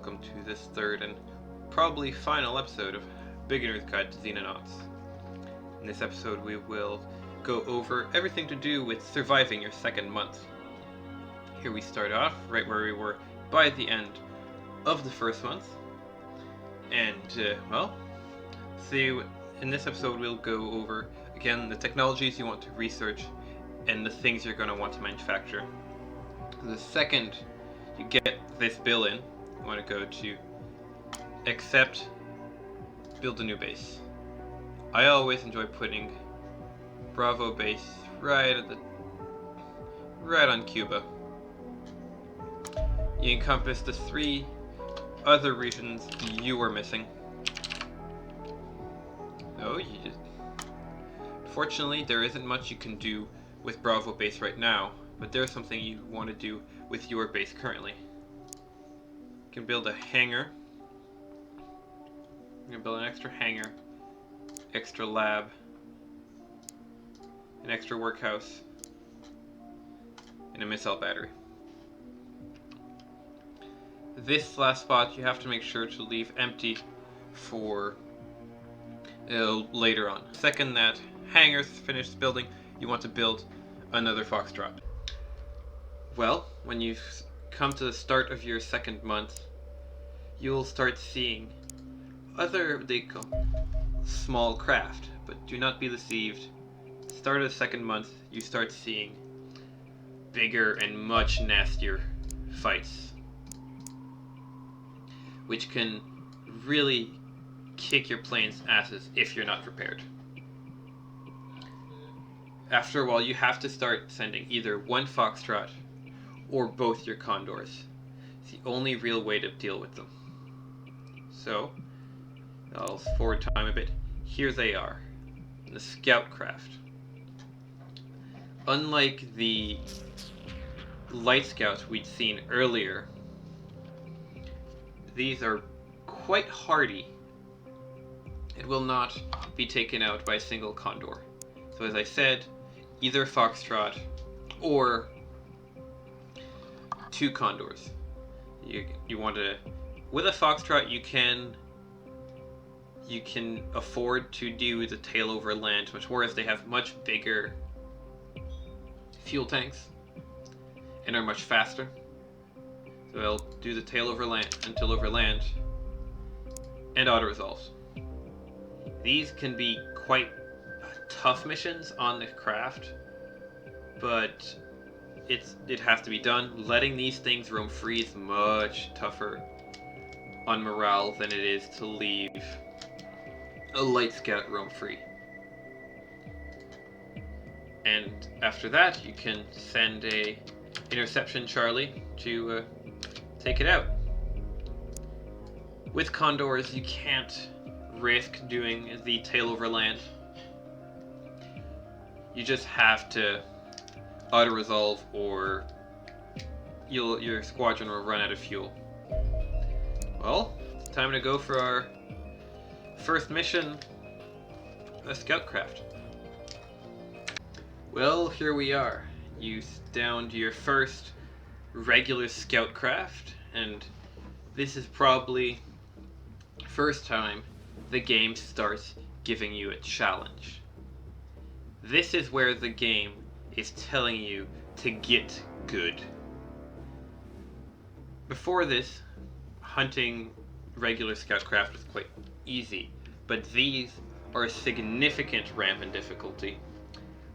welcome to this third and probably final episode of Beginner's Guide to Xenonauts. In this episode we will go over everything to do with surviving your second month. Here we start off right where we were by the end of the first month, and in this episode we'll go over again the technologies you want to research and the things you're going to want to manufacture. The second you get this bill in, you want to go to accept, build a new base. I always enjoy putting Bravo base right on Cuba. You encompass the 3 other regions you were missing. Fortunately, there isn't much you can do with Bravo base right now, but there's something you want to do with your base currently. You can build a hangar. You can build an extra hangar, extra lab, an extra workhouse, and a missile battery. This last spot you have to make sure to leave empty for later on. Second that hangar's finished building, you want to build another Foxtrot. Well, when you come to the start of your second month, you'll start seeing other, small craft, but do not be deceived. Start of the second month, you start seeing bigger and much nastier fights, which can really kick your plane's asses if you're not prepared. After a while, you have to start sending either one Foxtrot or both your Condors. It's the only real way to deal with them. So, I'll forward time a bit. Here they are, the Scout Craft. Unlike the Light Scouts we'd seen earlier, these are quite hardy. It will not be taken out by a single Condor. So as I said, either Foxtrot or 2 Condors. You want to, with a Foxtrot you can afford to do the tail over land much more, as they have much bigger fuel tanks and are much faster. So they'll do the tail over land until over land and auto resolves. These can be quite tough missions on the craft, but it has to be done. Letting these things roam free is much tougher on morale than it is to leave a Light Scout roam free. And after that, you can send a Interception Charlie to take it out. With Condors, you can't risk doing the tail over land. You just have to auto-resolve, or your squadron will run out of fuel. Well, it's time to go for our first mission, a Scout Craft. Well, here we are. You downed your first regular Scout Craft, and this is probably the first time the game starts giving you a challenge. This is where the game is telling you to get good. Before this, hunting regular Scout Craft was quite easy, but these are a significant ramp in difficulty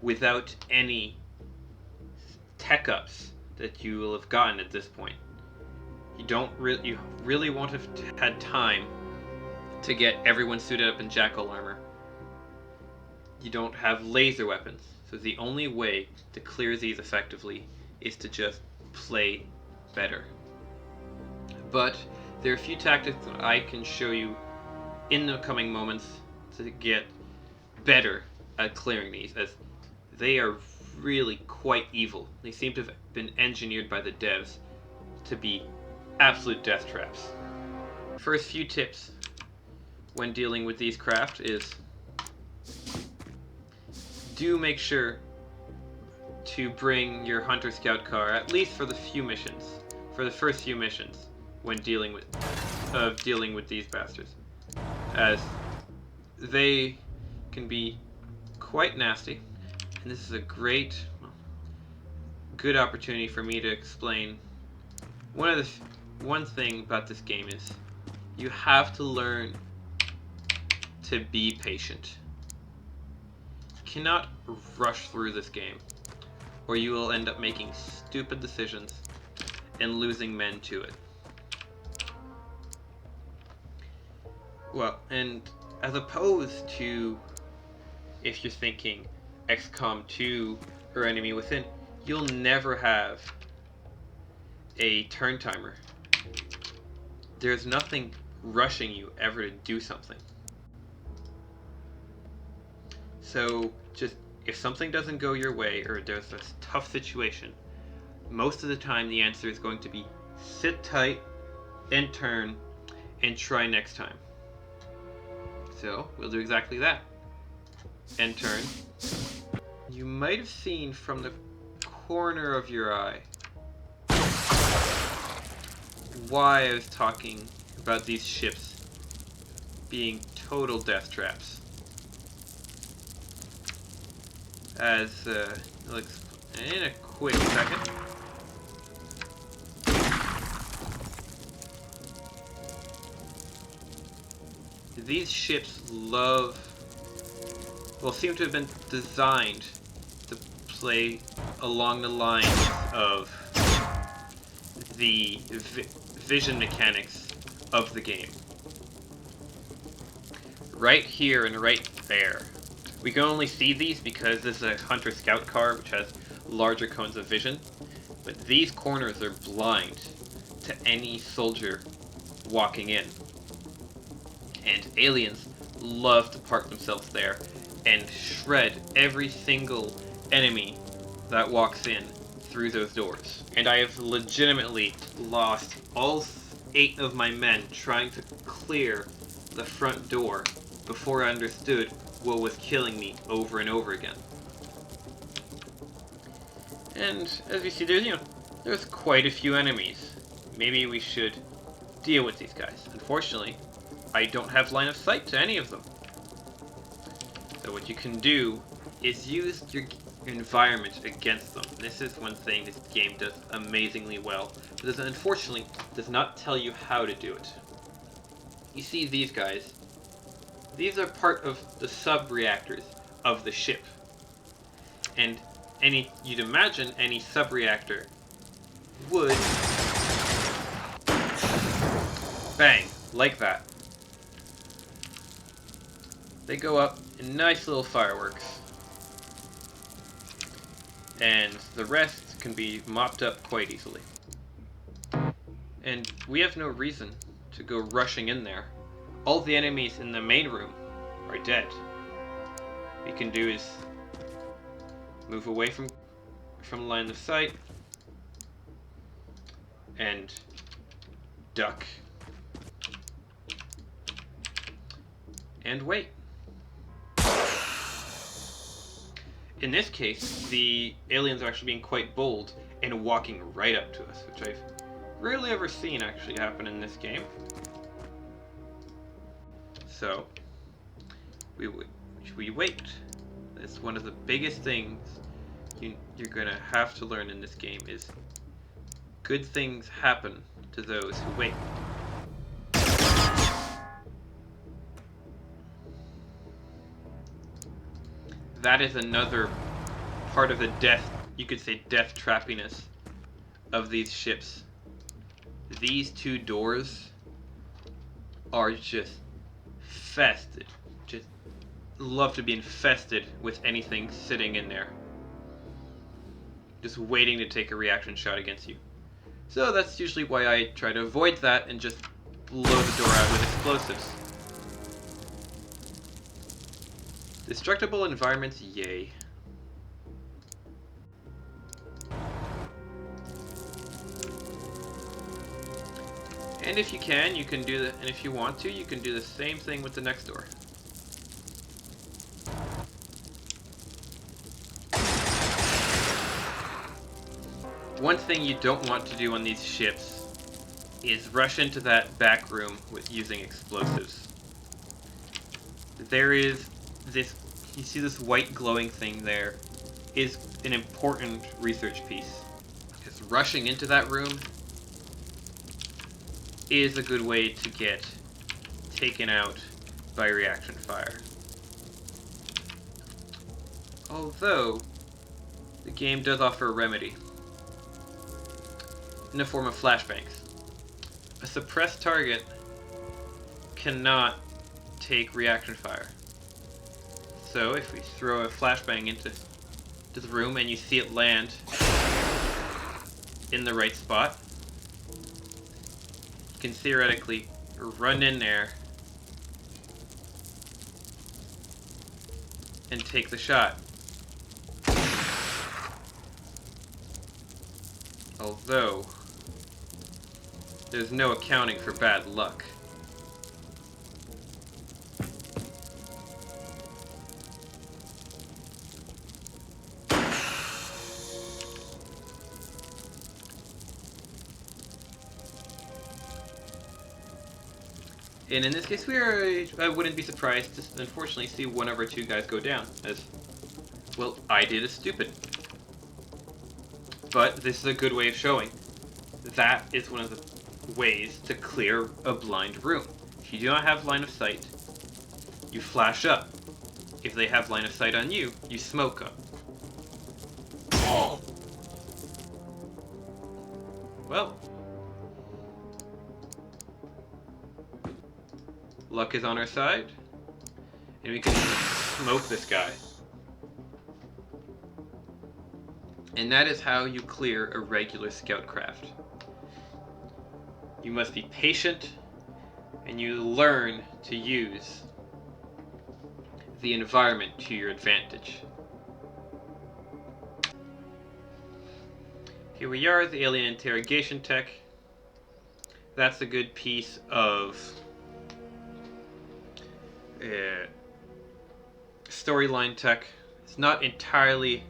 without any tech ups that you will have gotten at this point. You really won't have had time to get everyone suited up in jackal armor. You don't have laser weapons, so the only way to clear these effectively is to just play better. But there are a few tactics that I can show you in the coming moments to get better at clearing these, as they are really quite evil. They seem to have been engineered by the devs to be absolute death traps. First few tips when dealing with these craft is, do make sure to bring your Hunter Scout car, at least for the first few missions, when dealing with these bastards, as they can be quite nasty, and this is a good opportunity for me to explain one thing about this game is you have to learn to be patient. You cannot rush through this game, or you will end up making stupid decisions and losing men to it. Well, and as opposed to if you're thinking XCOM 2 or Enemy Within, you'll never have a turn timer. There's nothing rushing you ever to do something. So just if something doesn't go your way or there's a tough situation, most of the time the answer is going to be sit tight and turn and try next time. So we'll do exactly that. End turn. You might have seen from the corner of your eye why I was talking about these ships being total death traps. As I'll explain in a quick second. These ships seem to have been designed to play along the lines of the vision mechanics of the game. Right here and right there. We can only see these because this is a Hunter Scout car which has larger cones of vision, but these corners are blind to any soldier walking in. And aliens love to park themselves there and shred every single enemy that walks in through those doors. And I have legitimately lost all 8 of my men trying to clear the front door before I understood what was killing me over and over again. And as you see, there's quite a few enemies. Maybe we should deal with these guys. Unfortunately, I don't have line of sight to any of them. So what you can do is use your environment against them. This is one thing this game does amazingly well, but unfortunately does not tell you how to do it. You see these guys. These are part of the sub-reactors of the ship. And you'd imagine any sub-reactor would bang, like that. They go up in nice little fireworks. And the rest can be mopped up quite easily. And we have no reason to go rushing in there. All the enemies in the main room are dead. What you can do is move away from line of sight and duck and wait. In this case, the aliens are actually being quite bold and walking right up to us, which I've rarely ever seen actually happen in this game. So, we wait. That's one of the biggest things you're gonna have to learn in this game is good things happen to those who wait. That is another part of the you could say death trappiness of these ships. These 2 doors are just infested. Just love to be infested with anything sitting in there. Just waiting to take a reaction shot against you. So that's usually why I try to avoid that and just blow the door out with explosives. Destructible environments, yay. And if you can do that, and if you want to, you can do the same thing with the next door. One thing you don't want to do on these ships is rush into that back room with using explosives. There is this, you see this white glowing thing there, is an important research piece. Because rushing into that room is a good way to get taken out by reaction fire. Although, the game does offer a remedy in the form of flashbangs. A suppressed target cannot take reaction fire. So if we throw a flashbang into the room and you see it land in the right spot, you can theoretically run in there and take the shot. Although, there's no accounting for bad luck. And in this case, I wouldn't be surprised to unfortunately see one of our two guys go down, as, well, I did a stupid. But this is a good way of showing that is one of the ways to clear a blind room. If you do not have line of sight, you flash up. If they have line of sight on you, you smoke them. Well, luck is on our side, and we can smoke this guy. And that is how you clear a regular scout craft. You must be patient, and you learn to use the environment to your advantage. Here we are, the alien interrogation tech. That's a good piece of storyline tech. It's not entirely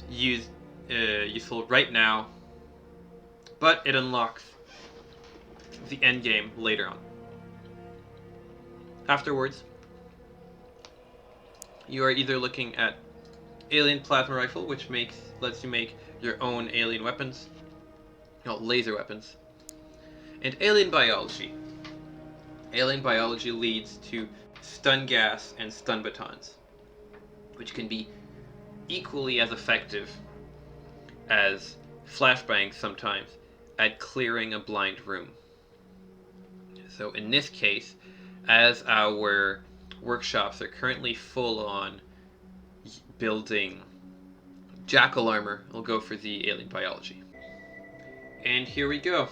useful right now, but it unlocks the end game later on. Afterwards, you are either looking at alien plasma rifle, which lets you make your own alien weapons, laser weapons, and alien biology. Alien biology leads to stun gas and stun batons, which can be equally as effective as flashbangs sometimes at clearing a blind room. So in this case, as our workshops are currently full on building jackal armor, we'll go for the alien biology. And here we go.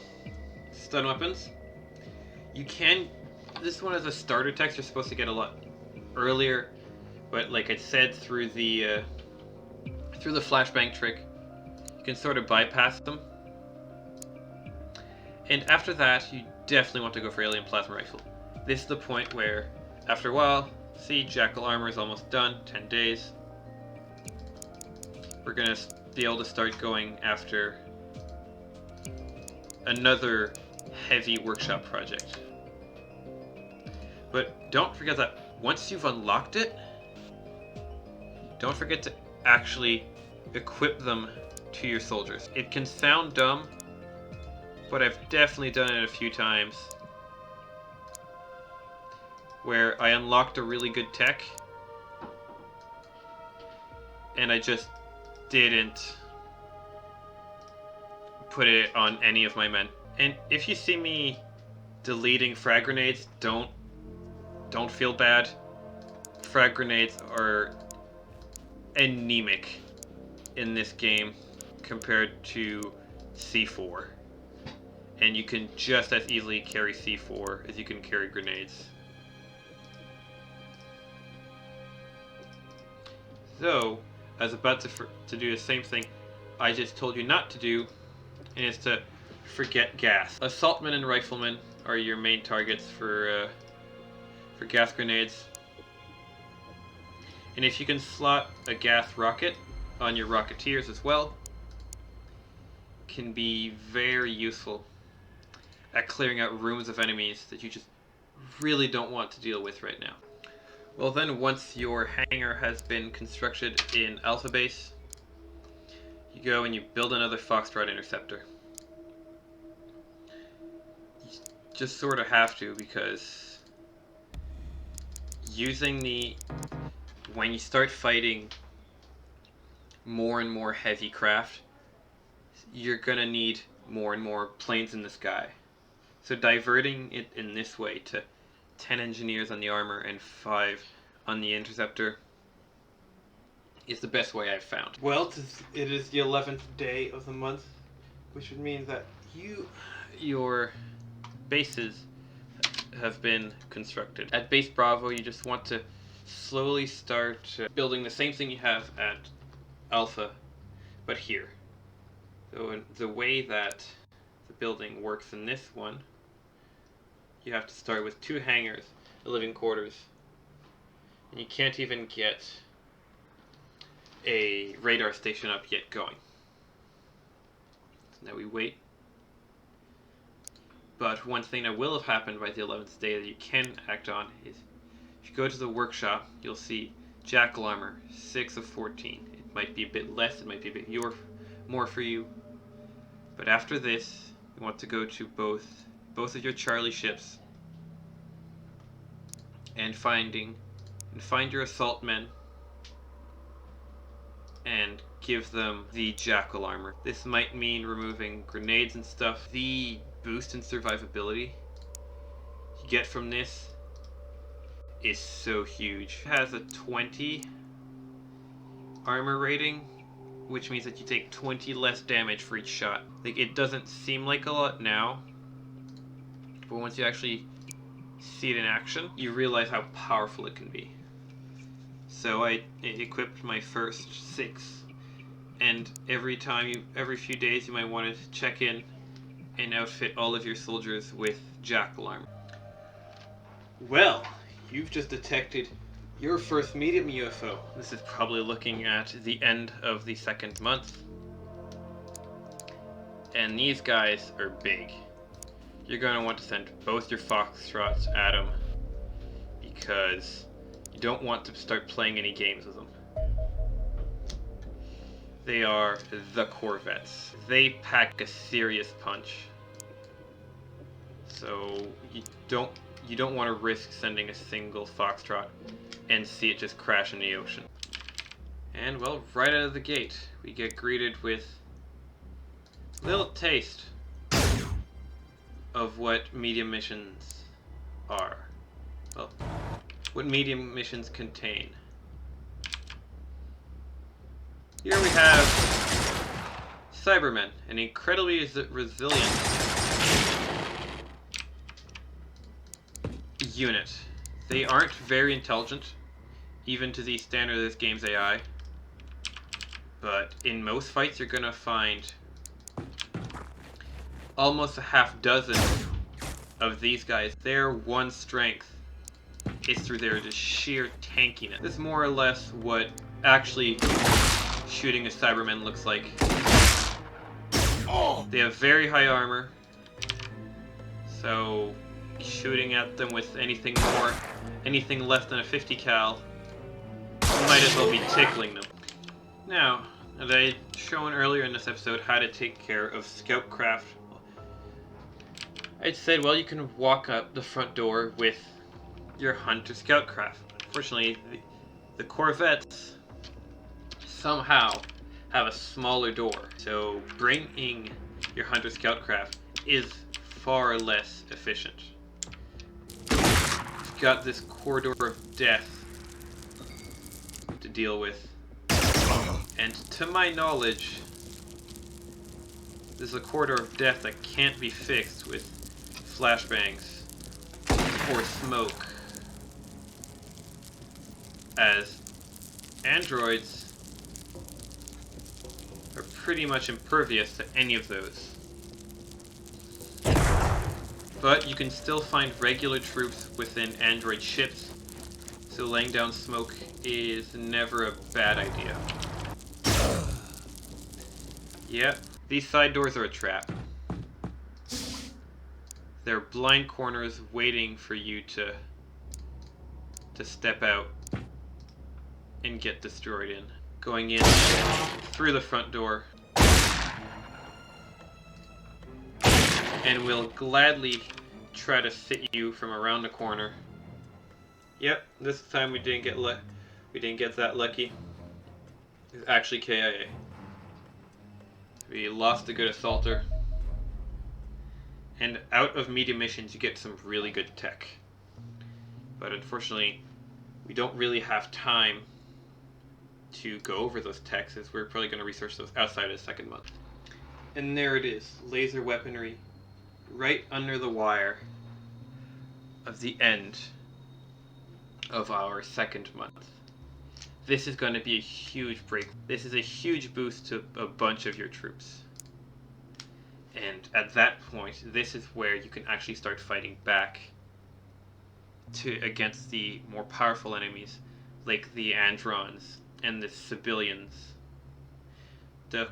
Stun weapons. This one is a starter text you're supposed to get a lot earlier, but like I said, through the flashbang trick, you can sort of bypass them. And after that, you definitely want to go for alien plasma rifle. This is the point where, after a while, see, jackal armor is almost done, 10 days. We're gonna be able to start going after another heavy workshop project. But don't forget that once you've unlocked it, don't forget to actually equip them to your soldiers. It can sound dumb, but I've definitely done it a few times where I unlocked a really good tech and I just didn't put it on any of my men. And if you see me deleting frag grenades, don't feel bad. Frag grenades are anemic in this game compared to C4. And you can just as easily carry C4 as you can carry grenades. So, I was about to do the same thing I just told you not to do, and it's to forget gas. Assaultmen and riflemen are your main targets for gas grenades. And if you can slot a gas rocket on your rocketeers as well, can be very useful. at clearing out rooms of enemies that you just really don't want to deal with right now. Well then, once your hangar has been constructed in Alpha Base, you go and you build another Foxtrot interceptor. You just sort of have to, because when you start fighting more and more heavy craft, you're gonna need more and more planes in the sky. So diverting it in this way to 10 engineers on the armor and 5 on the interceptor is the best way I've found. Well, it is the 11th day of the month, which would mean that your bases have been constructed. At Base Bravo, you just want to slowly start building the same thing you have at Alpha, but here. So the way that the building works in this one, you have to start with 2 hangars, the living quarters, and you can't even get a radar station up yet going. So now we wait. But one thing that will have happened by the 11th day that you can act on is, if you go to the workshop, you'll see Jackal Armor, 6 of 14. It might be a bit less, it might be a bit more for you. But after this, you want to go to both of your Charlie ships and find your assault men and give them the Jackal Armor. This might mean removing grenades and stuff. The boost in survivability you get from this is so huge. It has a 20 armor rating, which means that you take 20 less damage for each shot. Like, it doesn't seem like a lot now, but once you actually see it in action, you realize how powerful it can be. So I equipped my first 6, and every few days you might want to check in and outfit all of your soldiers with Jackal Armor. Well, you've just detected your first medium UFO. This is probably looking at the end of the 2nd month. And these guys are big. You're going to want to send both your Foxtrots at them, because you don't want to start playing any games with them. They are the Corvettes. They pack a serious punch. So you don't want to risk sending a single Foxtrot and see it just crash in the ocean. And well, right out of the gate, we get greeted with a little taste of what medium missions are. Well, what medium missions contain. Here we have Cybermen, an incredibly resilient unit. They aren't very intelligent, even to the standard of this game's AI, but in most fights you're gonna find almost a half dozen of these guys. Their one strength is through their just sheer tankiness. This is more or less what actually shooting a Cyberman looks like. They have very high armor, so shooting at them with anything less than a 50 cal, you might as well be tickling them. Now, as I had shown earlier in this episode how to take care of scout craft, I'd said, well, you can walk up the front door with your Hunter scout craft. Unfortunately, the Corvettes somehow have a smaller door, so bringing your Hunter scout craft is far less efficient. You've got this corridor of death to deal with, and to my knowledge, there's a corridor of death that can't be fixed with flashbangs or smoke, as androids are pretty much impervious to any of those. But you can still find regular troops within android ships, so laying down smoke is never a bad idea. Yeah, these side doors are a trap. There are blind corners waiting for you to step out and get destroyed in. Going in through the front door. And will gladly try to sit you from around the corner. Yep, this time we didn't get that lucky. It's actually KIA. We lost a good assaulter. And out of medium missions you get some really good tech. But unfortunately, we don't really have time to go over those techs, as we're probably going to research those outside of the second month. And there it is, laser weaponry, right under the wire of the end of our second month. This is going to be a huge break. This is a huge boost to a bunch of your troops. And at that point, this is where you can actually start fighting back against the more powerful enemies, like the Androns and the civilians. The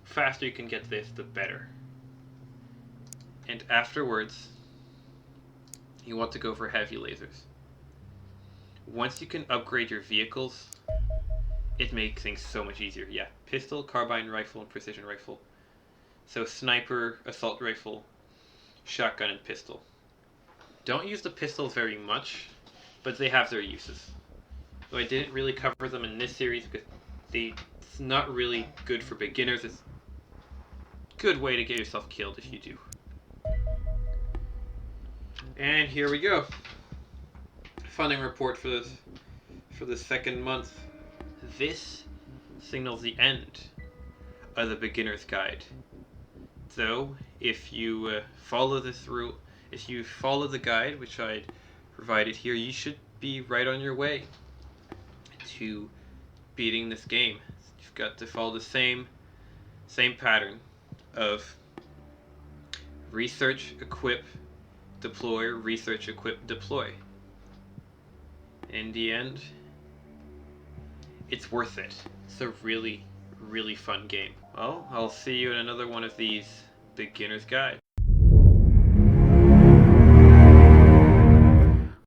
faster you can get this, the better. And afterwards, you want to go for heavy lasers. Once you can upgrade your vehicles, it makes things so much easier. Yeah, pistol, carbine rifle, and precision rifle. So sniper, assault rifle, shotgun, and pistol. Don't use the pistols very much, but they have their uses. So I didn't really cover them in this series because it's not really good for beginners. It's a good way to get yourself killed if you do. And here we go. Funding report for the second month. This signals the end of the beginner's guide. So if you follow this rule, if you follow the guide which I provided here, you should be right on your way to beating this game. You've got to follow the same pattern of research, equip, deploy, research, equip, deploy. In the end, it's worth it. It's a really, really fun game. Well, I'll see you in another one of these beginner's guides.